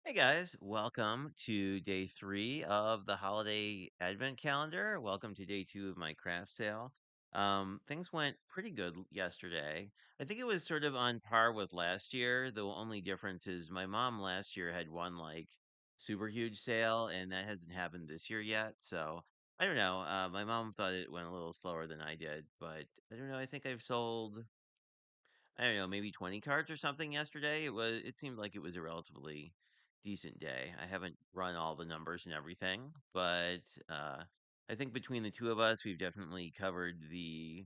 Hey guys, welcome to day 3 of the holiday advent calendar. Welcome to day 2 of my craft sale. Things went pretty good yesterday. I think it was sort of on par with last year. The only difference is my mom last year had one like super huge sale, and that hasn't happened this year yet. So I don't know. My mom thought it went a little slower than I did, but I don't know. I think I've sold, I don't know, maybe 20 cards or something yesterday. It seemed like it was a relatively decent day. I haven't run all the numbers and everything, but I think between the two of us, we've definitely covered the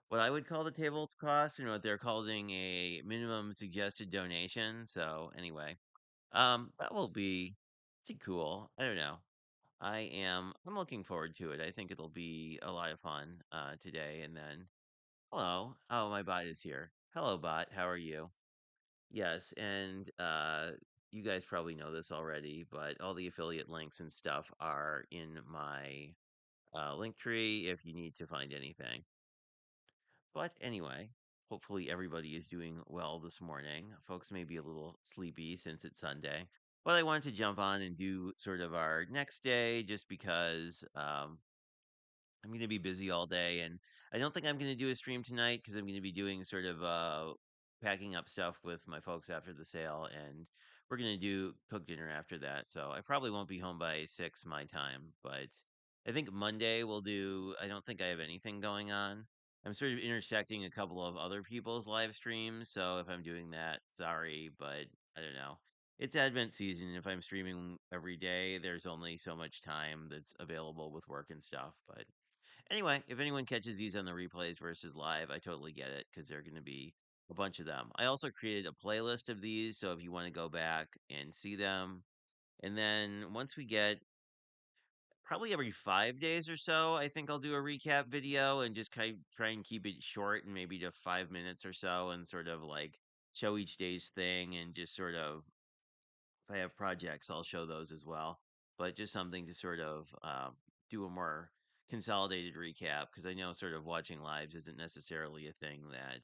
what I would call the table cost, what they're calling a minimum suggested donation. So anyway, that will be pretty cool. I don't know. I'm looking forward to it. I think it'll be a lot of fun today and then hello. Oh, my bot is here. Hello, bot. How are you? Yes, and you guys probably know this already, but all the affiliate links and stuff are in my link tree if you need to find anything. But anyway, hopefully everybody is doing well this morning. Folks may be a little sleepy since it's Sunday, but I wanted to jump on and do sort of our next day just because I'm going to be busy all day, and I don't think I'm going to do a stream tonight because I'm going to be doing sort of packing up stuff with my folks after the sale, and we're going to do cook dinner after that. So I probably won't be home by 6 my time, but I think Monday we'll do. I don't think I have anything going on. I'm sort of intersecting a couple of other people's live streams, so if I'm doing that, sorry, but I don't know. It's Advent season. If I'm streaming every day, there's only so much time that's available with work and stuff, but anyway, if anyone catches these on the replays versus live, I totally get it because there are going to be a bunch of them. I also created a playlist of these, so if you want to go back and see them, and then once we get probably every 5 days or so, I think I'll do a recap video and just kind of try and keep it short and maybe to 5 minutes or so, and sort of like show each day's thing and just sort of if I have projects, I'll show those as well. But just something to sort of do a more consolidated recap because I know sort of watching lives isn't necessarily a thing that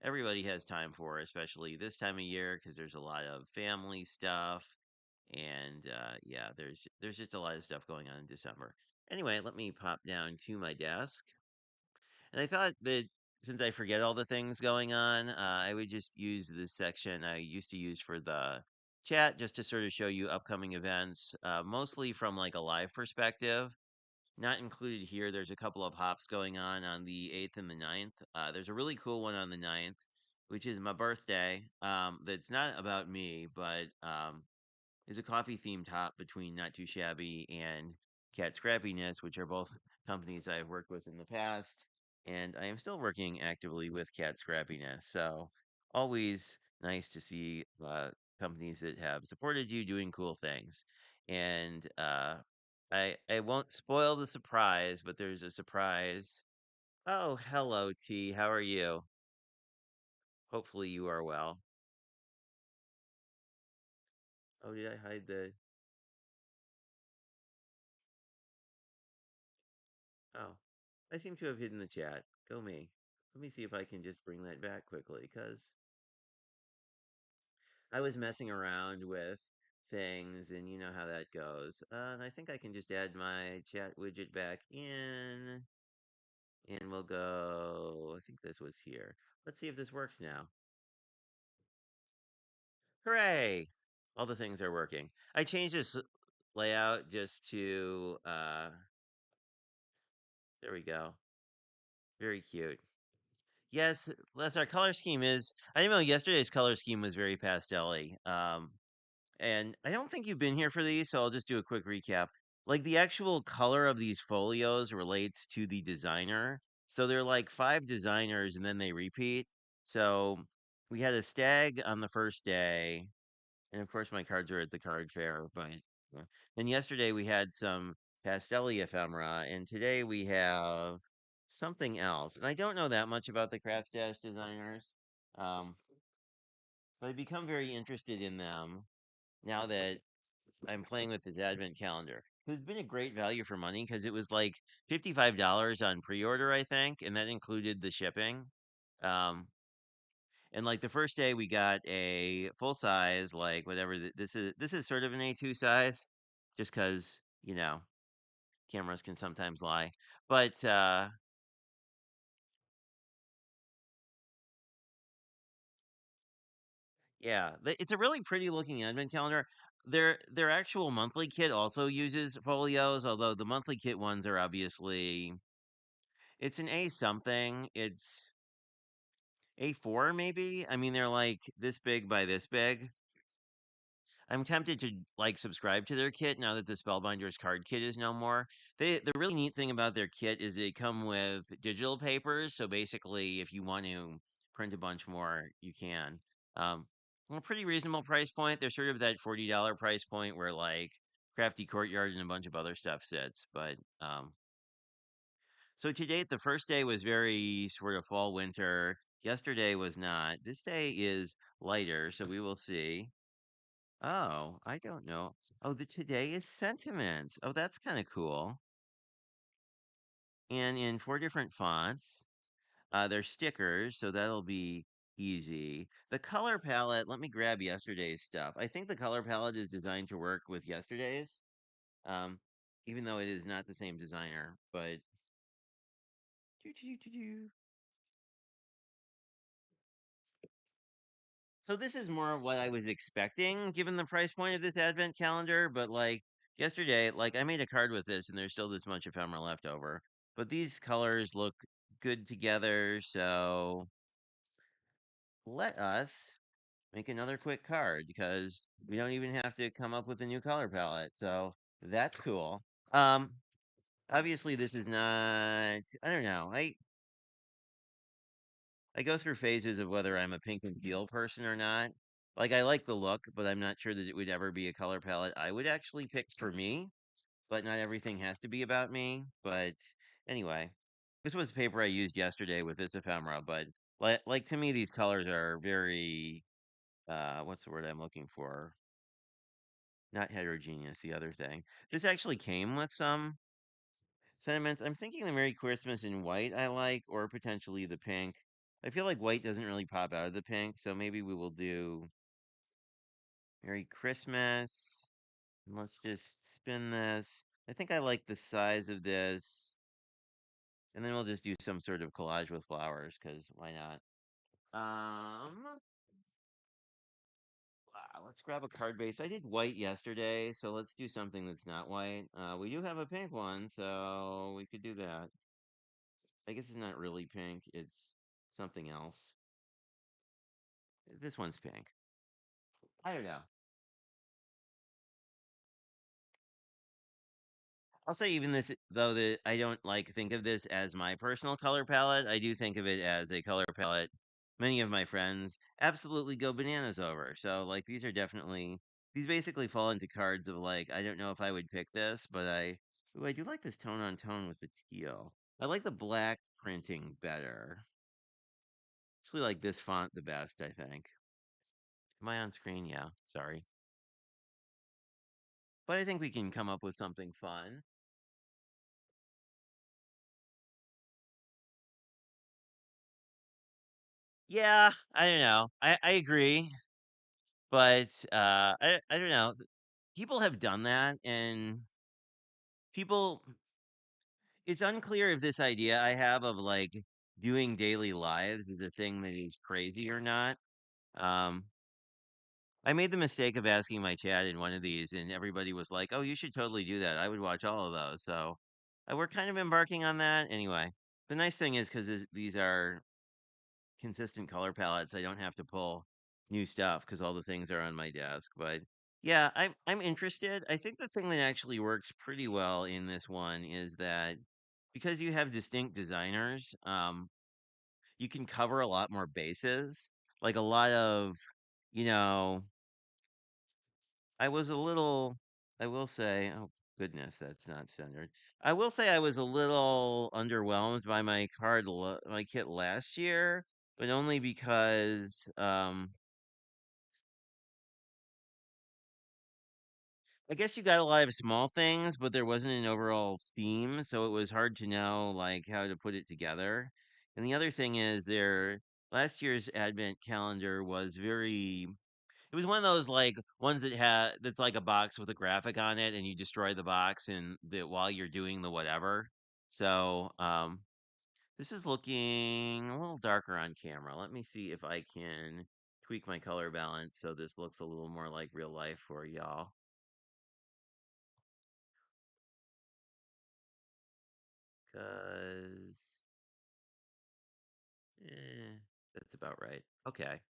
everybody has time for, especially this time of year because there's a lot of family stuff and yeah, there's just a lot of stuff going on in December. Anyway, let me pop down to my desk and I thought that since I forget all the things going on, I would just use this section I used to use for the chat just to sort of show you upcoming events, mostly from like a live perspective. Not included here, there's a couple of hops going on the 8th and the 9th. There's a really cool one on the 9th, which is my birthday. That's not about me, but is a coffee themed hop between Not Too Shabby and Cat Scrappiness, which are both companies I've worked with in the past. And I am still working actively with Cat Scrappiness. So always nice to see companies that have supported you doing cool things. And I won't spoil the surprise, but there's a surprise. Oh, hello, T. How are you? Hopefully you are well. Oh, did I hide the? Oh, I seem to have hidden the chat. Go me. Let me see if I can just bring that back quickly, because I was messing around with things, and you know how that goes. And I think I can just add my chat widget back in, and we'll go. I think this was here. Let's see if this works now. Hooray! All the things are working. I changed this layout just to, there we go. Very cute. Yes, Les, our color scheme is. I didn't know yesterday's color scheme was very pastel-y. And I don't think you've been here for these, so I'll just do a quick recap. Like the actual color of these folios relates to the designer. So they're like five designers and then they repeat. So we had a stag on the first day, and of course my cards are at the card fair, but then yesterday we had some pastelli ephemera, and today we have something else. And I don't know that much about the Craft Stash designers, um, but I've become very interested in them now that I'm playing with the Advent calendar. It's been a great value for money because it was like $55 on pre-order, I think, and that included the shipping. Um, And like the first day we got a full size, like whatever this is sort of an A2 size, just because, cameras can sometimes lie. But yeah, it's a really pretty looking advent calendar. Their actual monthly kit also uses folios, although the monthly kit ones are obviously it's an A something. It's A4 maybe. I mean, they're like this big by this big. I'm tempted to like subscribe to their kit now that the Spellbinders card kit is no more. The really neat thing about their kit is they come with digital papers. So basically, if you want to print a bunch more, you can. Um, a pretty reasonable price point. They're sort of that $40 price point where like Crafty Courtyard and a bunch of other stuff sits. But so to date, the first day was very sort of fall winter. Yesterday was not. This day is lighter, so we will see. Oh, I don't know. Oh, the today is sentiments. Oh, that's kind of cool. And in four different fonts. They're stickers, so that'll be easy. The color palette, let me grab yesterday's stuff. I think the color palette is designed to work with yesterday's. Um, even though it is not the same designer, but so this is more what I was expecting given the price point of this advent calendar, but like yesterday, like I made a card with this and there's still this much ephemera left over. But these colors look good together, so let us make another quick card because we don't even have to come up with a new color palette. So that's cool. Um obviously this is not I don't know. I go through phases of whether I'm a pink and teal person or not. Like I like the look, but I'm not sure that it would ever be a color palette I would actually pick for me. But not everything has to be about me. But anyway, this was the paper I used yesterday with this ephemera. But like to me, these colors are very what's the word I'm looking for? Not heterogeneous. The other thing. This actually came with some sentiments. I'm thinking the Merry Christmas in white I like, or potentially the pink. I feel like white doesn't really pop out of the pink, so maybe we will do Merry Christmas. And let's just spin this. I think I like the size of this. And then we'll just do some sort of collage with flowers, because why not? Let's grab a card base. I did white yesterday, so let's do something that's not white. We do have a pink one, so we could do that. I guess it's not really pink, it's something else. This one's pink. I don't know. I'll say even this though that I don't like think of this as my personal color palette. I do think of it as a color palette many of my friends absolutely go bananas over. So like these are definitely these basically fall into cards of like I don't know if I would pick this, but I do like this tone on tone with the teal. I like the black printing better. Actually like this font the best, I think. Am I on screen? Yeah, sorry. But I think we can come up with something fun. Yeah, I don't know. I agree, but I don't know. People have done that, and people. It's unclear if this idea I have of like doing daily lives is a thing that is crazy or not. Um, I made the mistake of asking my chat in one of these, and everybody was like, "Oh, you should totally do that. I would watch all of those." So we're kind of embarking on that anyway. The nice thing is because these are consistent color palettes. I don't have to pull new stuff because all the things are on my desk. But yeah, I'm interested. I think the thing that actually works pretty well in this one is that because you have distinct designers, you can cover a lot more bases. Like a lot of, you know, I was a little, I will say, oh goodness, that's not centered. I will say I was a little underwhelmed by my kit last year, but only because I guess you got a lot of small things, but there wasn't an overall theme, so it was hard to know like how to put it together. And the other thing is last year's advent calendar was very it was one of those like ones that's like a box with a graphic on it and you destroy the box and the while you're doing the whatever. So, this is looking a little darker on camera. Let me see if I can tweak my color balance so this looks a little more like real life for y'all. Cause eh, that's about right. Okay.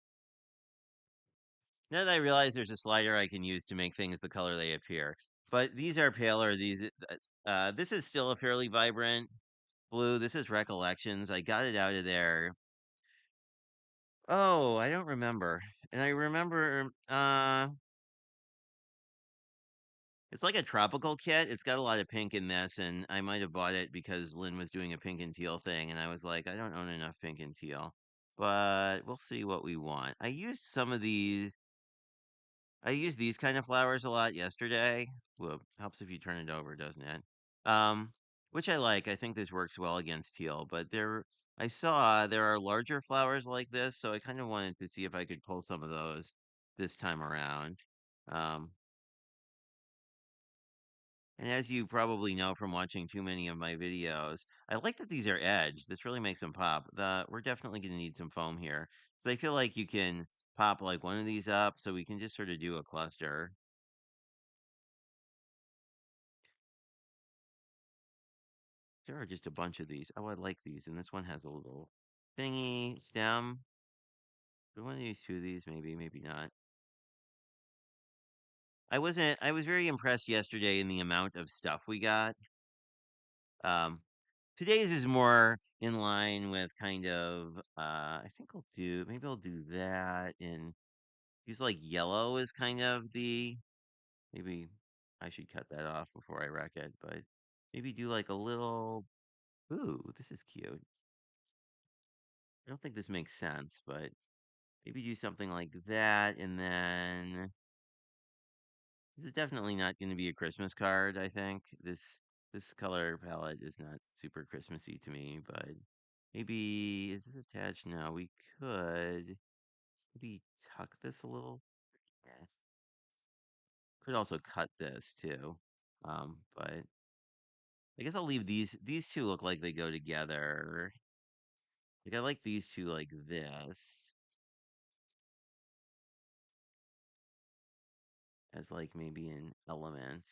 Now that I realize there's a slider I can use to make things the color they appear. But these are paler. This is still a fairly vibrant blue. This is Recollections. I got it out of there. Oh, I don't remember. And I remember it's like a tropical kit. It's got a lot of pink in this, and I might have bought it because Lynn was doing a pink and teal thing, and I was like, I don't own enough pink and teal. But we'll see what we want. I used these kind of flowers a lot yesterday. Well, helps if you turn it over, doesn't it? Um, which I like. I think this works well against teal, but I saw there are larger flowers like this, so I kind of wanted to see if I could pull some of those this time around. Um, and as you probably know from watching too many of my videos, I like that these are edged. This really makes them pop. We're definitely going to need some foam here. So I feel like you can pop like one of these up so we can just sort of do a cluster. There are just a bunch of these. Oh, I like these. And this one has a little thingy stem. Do one of these, two of these, maybe, maybe not. I was very impressed yesterday in the amount of stuff we got. Um, Today's is more in line with kind of, I think maybe I'll do that and use like yellow is kind of maybe I should cut that off before I wreck it, but maybe do like a little, ooh, this is cute. I don't think this makes sense, but maybe do something like that, and then this is definitely not going to be a Christmas card. I think this color palette is not super Christmassy to me, but maybe is this attached? No, we could maybe tuck this a little. Yeah. Could also cut this too, but I guess I'll leave these. These two look like they go together. Like I like these two like this as like maybe an element.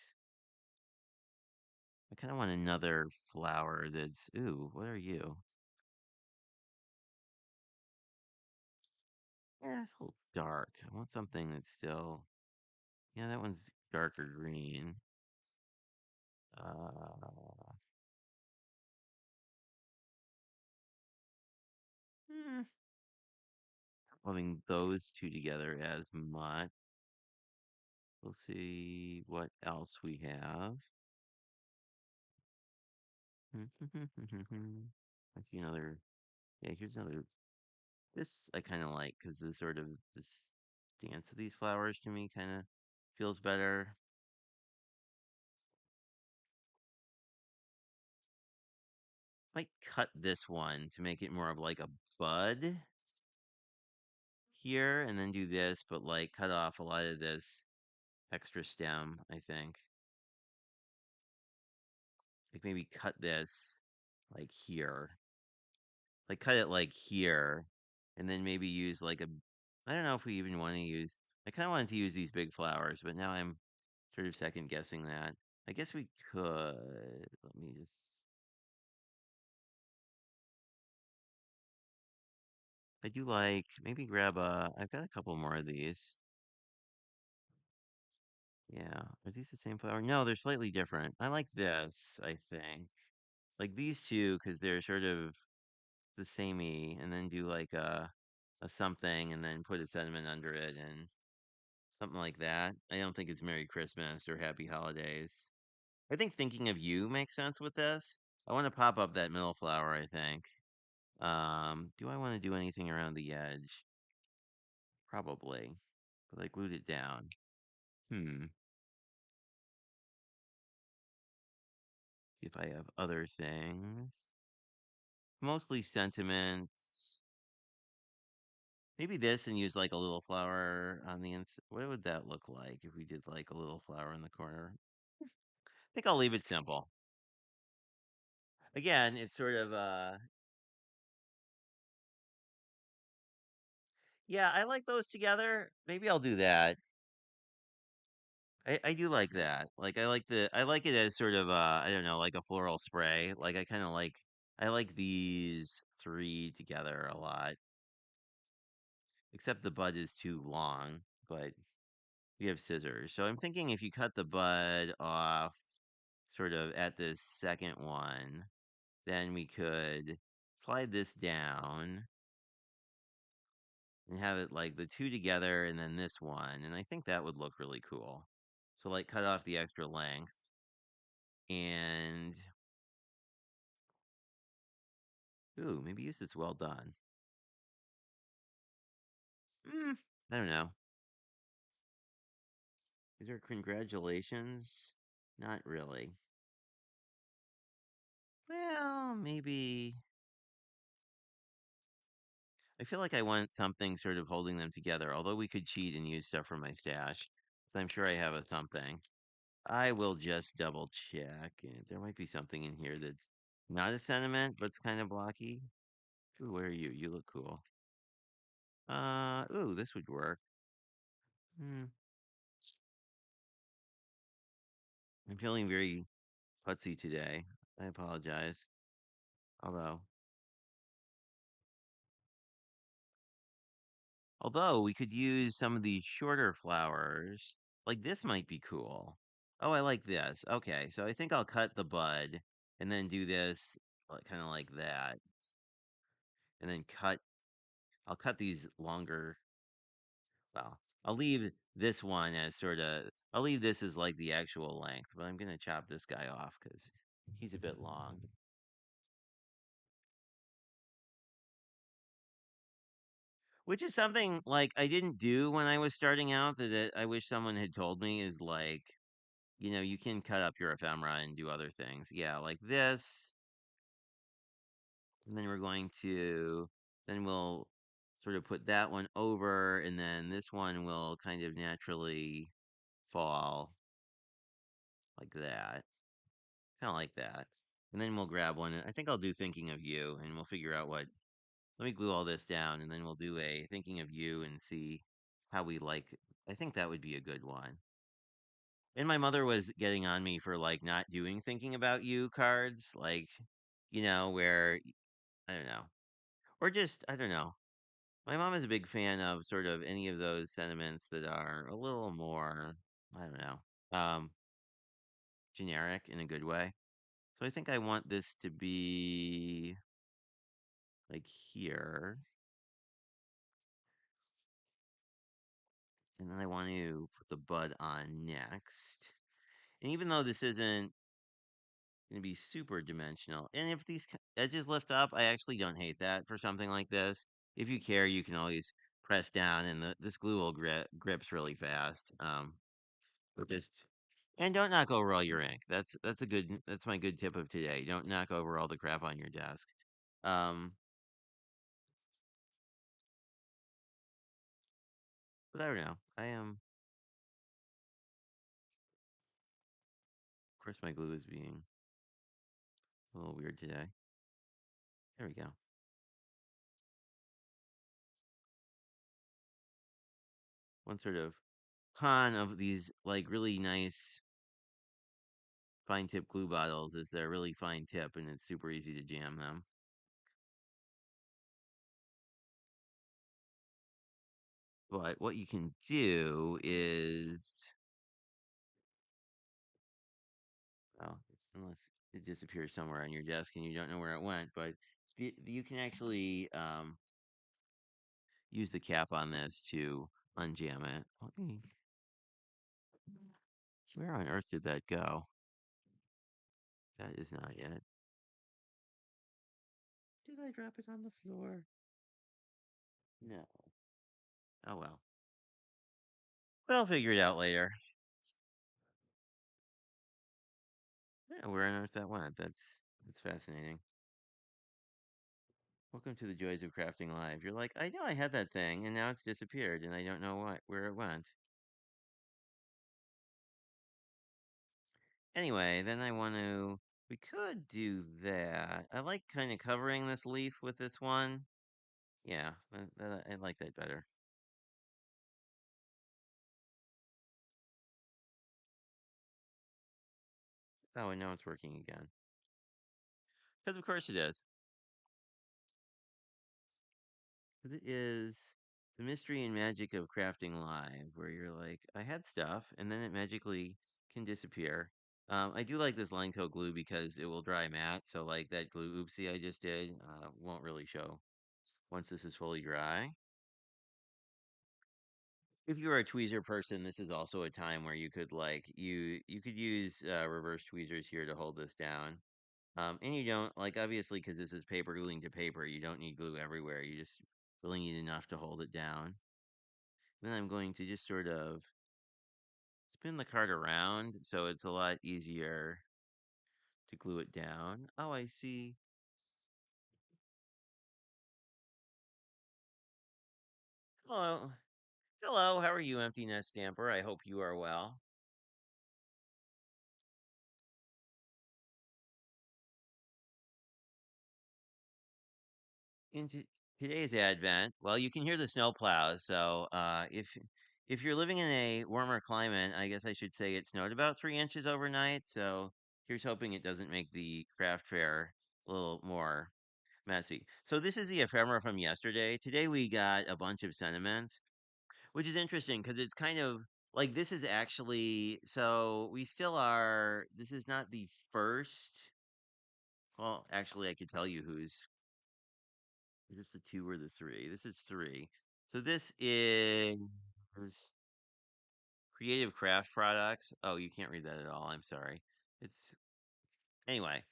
I kind of want another flower that's, ooh, what are you? Yeah, it's a little dark. I want something that's still, yeah, that one's darker green. Uh, hmm, Loving those two together as much. We'll see what else we have. I see another, yeah, here's another. This I kind of like because this dance of these flowers to me kind of feels better. Might cut this one to make it more of like a bud here and then do this, but like cut off a lot of this extra stem, I think. Like maybe cut this like here. Like cut it like here and then maybe use like a I don't know if we even want to use I kind of wanted to use these big flowers, but now I'm sort of second guessing that. I guess we could. Let me just I do like maybe grab I've got a couple more of these. Yeah. Are these the same flower? No, they're slightly different. I like this, I think. Like these two, because they're sort of the samey, and then do like a something and then put a sentiment under it and something like that. I don't think it's Merry Christmas or Happy Holidays. I think Thinking of You makes sense with this. I want to pop up that middle flower, I think. Do I want to do anything around the edge? Probably. But I glued it down. Hmm. See if I have other things. Mostly sentiments. Maybe this and use like a little flower on the inside. What would that look like if we did like a little flower in the corner? I think I'll leave it simple. Again, it's sort of yeah, I like those together. Maybe I'll do that. I do like that. Like I like it as sort of I don't know, like a floral spray. Like I kind of like I like these three together a lot. Except the bud is too long, but we have scissors. So I'm thinking if you cut the bud off sort of at the second one, then we could slide this down and have it like the two together and then this one. And I think that would look really cool. So like cut off the extra length and ooh, maybe use it's well done. Mm, I don't know. Is there congratulations? Not really. Well, maybe I feel like I want something sort of holding them together, although we could cheat and use stuff from my stash. 'Cause I'm sure I have a something. I will just double check. There might be something in here that's not a sentiment, but it's kind of blocky. Ooh, where are you? You look cool. Ooh, this would work. Hmm. I'm feeling very putsy today. I apologize. Although we could use some of these shorter flowers. Like this might be cool. Oh, I like this. Okay, so I think I'll cut the bud and then do this kind of like that. And then I'll cut these longer. Well, I'll leave this one as sort of, I'll leave this as like the actual length, but I'm going to chop this guy off because he's a bit long. Which is something like I didn't do when I was starting out that I wish someone had told me is like, you can cut up your ephemera and do other things. Yeah, like this. And then we're going to, then we'll sort of put that one over, and then this one will kind of naturally fall like that. Kind of like that. And then we'll grab one. I think I'll do Thinking of You, and we'll figure out what. Let me glue all this down, and then we'll do a Thinking of You and see how we like. I think that would be a good one. And my mother was getting on me for like not doing Thinking About You cards, like, where I don't know. Or just, I don't know. My mom is a big fan of sort of any of those sentiments that are a little more, I don't know, generic in a good way. So I think I want this to be like here. And then I want to put the bud on next. And even though this isn't going to be super dimensional, and if these edges lift up, I actually don't hate that for something like this. If you care, you can always press down, and this glue will grips really fast. But just and don't knock over all your ink. That's my good tip of today. Don't knock over all the crap on your desk. Um, but I don't know. Of course, my glue is being a little weird today. There we go. One sort of con of these like really nice fine tip glue bottles is they're really fine tip and it's super easy to jam them. But what you can do is, well, unless it disappears somewhere on your desk and you don't know where it went, but you can actually use the cap on this to unjam it. Where on earth did that go? That is not yet. Did I drop it on the floor? No. Oh well. We'll figure it out later. Yeah, where on earth that went? That's fascinating. Welcome to the joys of crafting live. You're like, I know I had that thing, and now it's disappeared, and I don't know where it went. Anyway, then I want to. We could do that. I like kind of covering this leaf with this one. Yeah, I like that better. Oh, and now it's working again. Because of course it is. Because it is the mystery and magic of crafting live, where you're like, I had stuff, and then it magically can disappear. I do like this line coat glue because it will dry matte, so like that glue oopsie I just did won't really show once this is fully dry. If you're a tweezer person, this is also a time where you could you could use reverse tweezers here to hold this down. And you don't like obviously because this is paper gluing to paper, you don't need glue everywhere. You just really need enough to hold it down. Then I'm going to just sort of spin the card around so it's a lot easier to glue it down. Oh, I see. Hello. Hello, how are you, Empty Nest Stamper? I hope you are well. Into today's Advent, well, you can hear the snow plows. So, if you're living in a warmer climate, I guess I should say it snowed about 3 inches overnight. So, here's hoping it doesn't make the craft fair a little more messy. So, this is the ephemera from yesterday. Today we got a bunch of sentiments, which is interesting because it's kind of like this is actually so we still are. This is not the first. Well, actually, I could tell you who's is this the two or the three? This is three. So this is creative craft products. Oh, you can't read that at all. I'm sorry. It's anyway.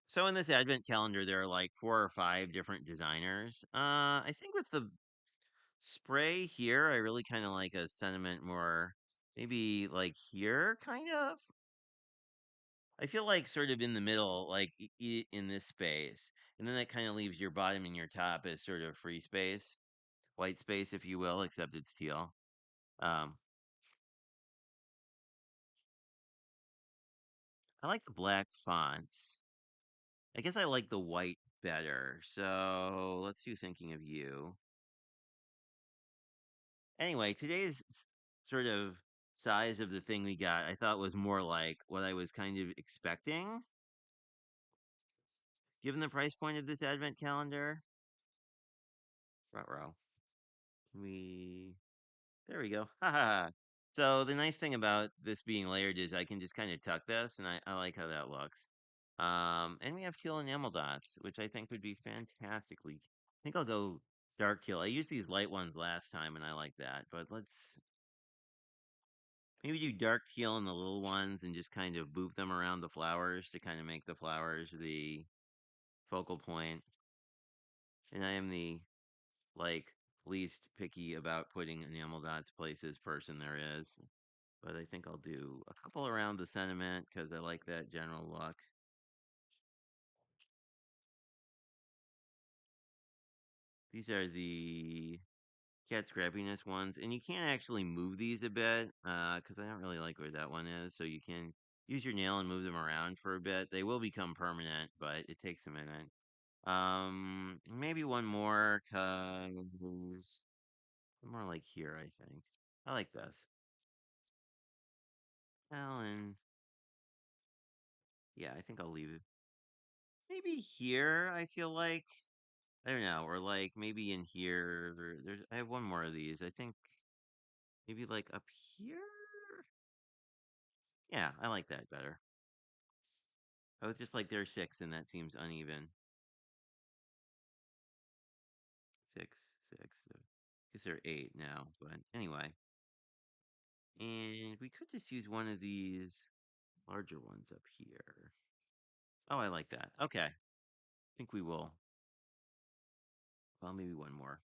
So in this advent calendar, there are like 4 or 5 different designers. I think with the spray here, I really kind of like a sentiment more, maybe like here, kind of. I feel like sort of in the middle, like in this space, and then that kind of leaves your bottom and your top as sort of free space, white space, if you will, except it's teal. Um, I like the black fonts. I guess I like the white better. So let's do thinking of you. Anyway, today's sort of size of the thing we got, I thought was more like what I was kind of expecting, given the price point of this advent calendar. Row. We There we go. Ha ha ha. So the nice thing about this being layered is I can just kind of tuck this, and I like how that looks. And we have teal enamel dots, which I think would be fantastically. I think I'll go dark teal. I used these light ones last time, and I like that. But let's maybe do dark teal in the little ones and just kind of boop them around the flowers to kind of make the flowers the focal point. And I am the like least picky about putting enamel dots places person there is. But I think I'll do a couple around the sentiment because I like that general look. These are the cat scrappiness ones, and you can actually move these a bit because I don't really like where that one is. So you can use your nail and move them around for a bit. They will become permanent, but it takes a minute. Maybe one more because more like here. I think I like this. Well, and yeah, I think I'll leave it. Maybe here. I feel like I don't know, or like maybe in here. There's I have one more of these. I think maybe like up here. Yeah, I like that better. I was just like there's six, and that seems uneven. Six, six. Guess there are eight now, but anyway. And we could just use one of these larger ones up here. Oh, I like that. Okay, I think we will. Well, maybe one more.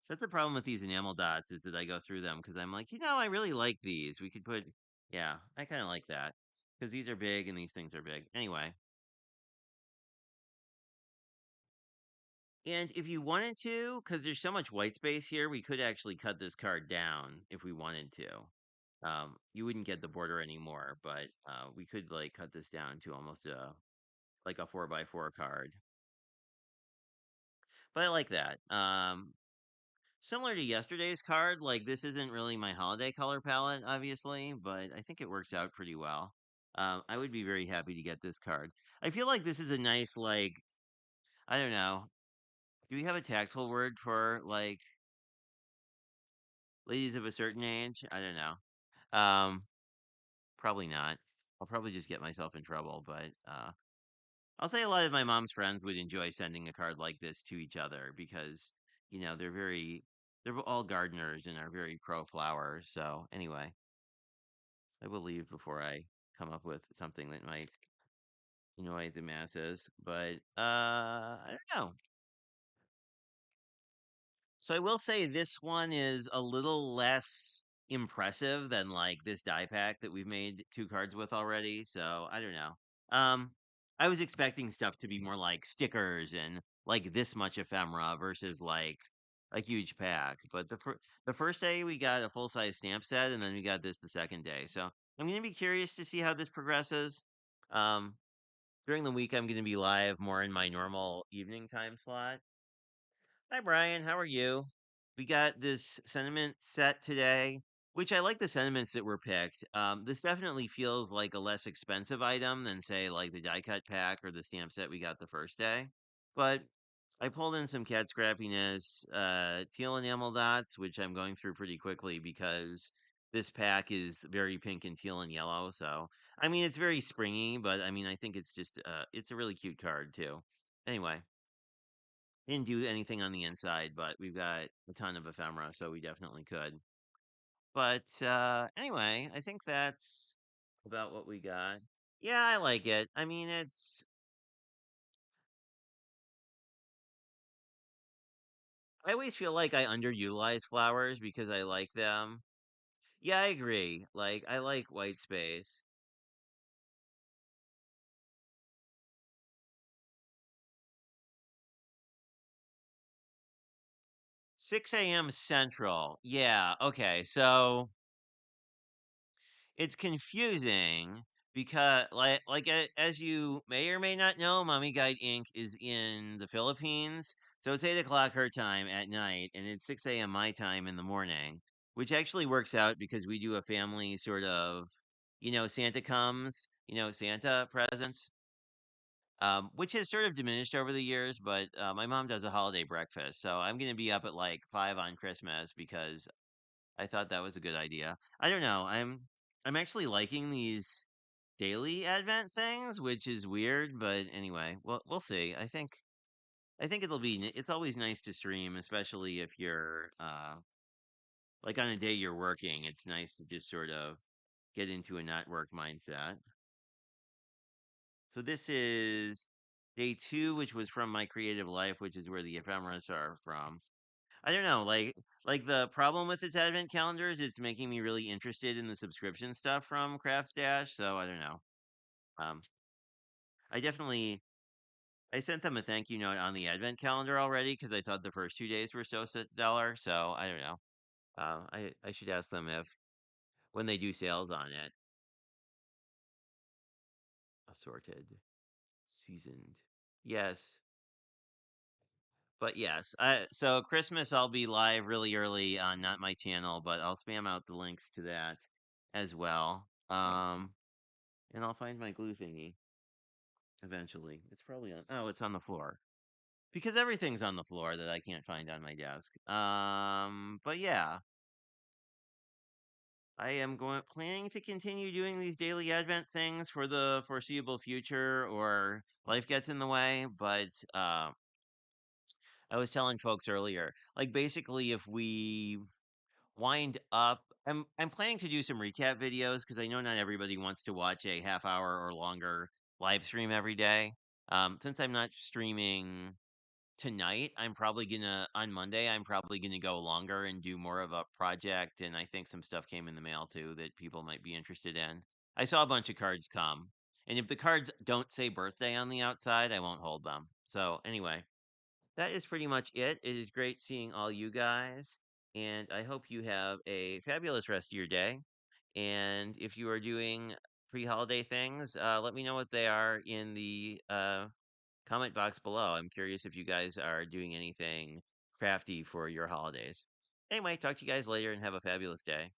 That's the problem with these enamel dots is that I go through them because I'm like, I really like these. We could put, yeah, I kind of like that because these are big and these things are big. Anyway, And if you wanted to, because there's so much white space here, we could actually cut this card down if we wanted to. You wouldn't get the border anymore, but we could like cut this down to almost a like a 4x4 card. But I like that. Similar to yesterday's card, like this isn't really my holiday color palette, obviously, but I think it works out pretty well. I would be very happy to get this card. I feel like this is a nice, like, I don't know. Do we have a tactful word for like ladies of a certain age? I don't know. Um, Probably not. I'll probably just get myself in trouble, but I'll say a lot of my mom's friends would enjoy sending a card like this to each other because, they're all gardeners and are very pro flowers. So anyway, I will leave before I come up with something that might annoy the masses. But I don't know. So I will say this one is a little less impressive than like this die pack that we've made two cards with already. So I don't know. Um, I was expecting stuff to be more like stickers and like this much ephemera versus like a huge pack. But the first day we got a full size stamp set, and then we got this the second day. So I'm gonna be curious to see how this progresses. Um, During the week, I'm gonna be live more in my normal evening time slot. Hi, Brian. How are you? We got this sentiment set today, which I like the sentiments that were picked. This definitely feels like a less expensive item than, say, like the die cut pack or the stamp set we got the first day. But I pulled in some cat scrappiness, teal enamel dots, which I'm going through pretty quickly because this pack is very pink and teal and yellow. So, I mean, it's very springy, but I mean, I think it's a really cute card too. Anyway. Didn't do anything on the inside, but we've got a ton of ephemera, so we definitely could. But anyway, I think that's about what we got. Yeah, I like it. I mean, I always feel like I underutilize flowers because I like them. Yeah, I agree. Like, I like white space. 6 a.m. Central. Yeah, okay. So it's confusing because as you may or may not know, Mommy Guide Inc. is in the Philippines. So it's 8 o'clock her time at night and it's 6 a.m. my time in the morning, which actually works out because we do a family sort of, Santa comes, Santa presents. Which has sort of diminished over the years, but my mom does a holiday breakfast. So I'm going to be up at like 5 on Christmas because I thought that was a good idea. I don't know. I'm actually liking these daily advent things, which is weird, but anyway, we'll see. I think it's always nice to stream, especially if you're like on a day you're working. It's nice to just sort of get into a not work mindset. So this is day 2, which was from my creative life, which is where the ephemeras are from. I don't know, like the problem with its advent calendar is it's making me really interested in the subscription stuff from Craft Stash. So I don't know. Um, I definitely I sent them a thank you note on the advent calendar already because I thought the first 2 days were so stellar. So I don't know. I should ask them if when they do sales on it, assorted, seasoned. Yes, but yes. So Christmas I'll be live really early on not my channel, but I'll spam out the links to that as well. And I'll find my glue thingy eventually. It's probably on. Oh, it's on the floor because everything's on the floor that I can't find on my desk. But yeah, I am planning to continue doing these daily advent things for the foreseeable future, or life gets in the way. But I was telling folks earlier, like basically, if we wind up, I'm planning to do some recap videos because I know not everybody wants to watch a half hour or longer live stream every day. Since I'm not streaming tonight, on Monday, I'm probably gonna go longer and do more of a project. And I think some stuff came in the mail too that people might be interested in. I saw a bunch of cards come, and if the cards don't say birthday on the outside, I won't hold them. So anyway, That is pretty much it. It is great seeing all you guys, and I hope you have a fabulous rest of your day. And if you are doing pre-holiday things, let me know what they are in the comment box below. I'm curious if you guys are doing anything crafty for your holidays. Anyway, talk to you guys later and have a fabulous day.